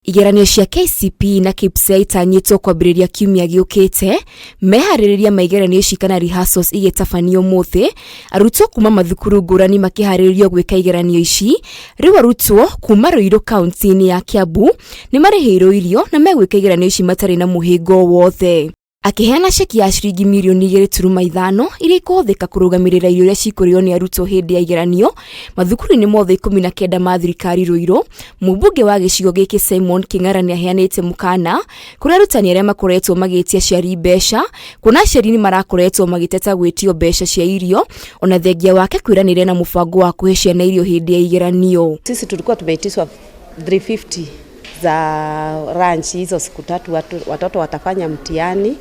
Igeranio cia KCPE na KPSEA itanyitwo kwambĩrĩria kiumia gĩũkĩte, meharĩrĩria maigeranio kana rehearsals igĩtabanio mũthĩ, arutwo kuma mathukuru ngũrani makĩharĩrĩrio gwĩka igeranio ici. Rĩu arutwo kuma Ruiru kaunti-inĩ ya Kiambu nĩ marĩhĩirwo irio na megwĩka igeranio ici matarĩ na mũhĩngo wothe. Akiheana ceki ya ciringi mirioni 2.5 iria ikuhũthĩka kũrũgamĩrĩra irio iria cikũrĩo nĩ arutwo hĩndĩ ya igeranio mathukuru-inĩ mothe 19 ma thirikari Ruiru. Mũmbunge wa gĩcigo gĩkĩ Simon KANG'ARA nĩ aheanĩte mũkana kũrĩ arutani arĩa makoretwo magĩtia aciari mbeca, kuona aciari nĩ marakoretwo magĩteta gwĩtio mbeca cia irio, ona thengia wake kwĩranĩre na mũbango wa kũhe ciana irio hĩndĩ ya igeranio. Sisi tulikuwa tumeitiswa 350 za ranch hizo siku tatu watoto watafanya mtihani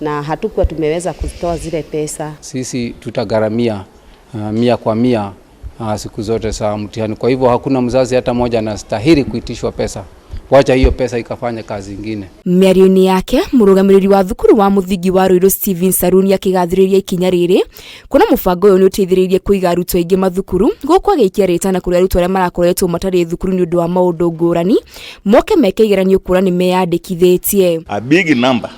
na hatukuwa tumeweza kutoa zile pesa. Sisi tutagharamia 100% siku zote za mtihani. Kwa hivyo hakuna mzazi hata moja anastahili kuitishwa pesa. Wacha hiyo pesa ikafanya kazi nyingine. Mĩario-inĩ yake mũrũgamĩrĩri wa thukuru wa mũthingi wa Ruiru Steven Saruni akĩgathĩrĩria ikinya rĩrĩ, kuna mũbango ũyũ nĩ ũteithĩrĩirie kũiga arutwo aingĩ mathukuru gũkũ agĩikia rĩtana kũrĩ arutwo arĩa marakoretwo matarĩ thukuru nĩ ũndũ wa maũndũ ngũrani moke meke igeranio kũrani meyandĩkithĩtie. A big number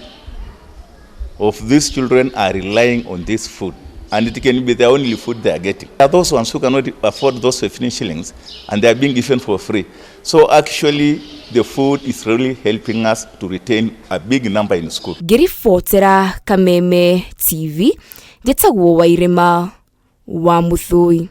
of these children are relying on this food, and it can be the only food they are getting. There are those ones who cannot afford those 15 shillings and they are being given for free. So actually the food is really helping us to retain a big number in school. Ngĩribotera Kameme TV, njĩtagwo Wairĩma wa Mũthũi.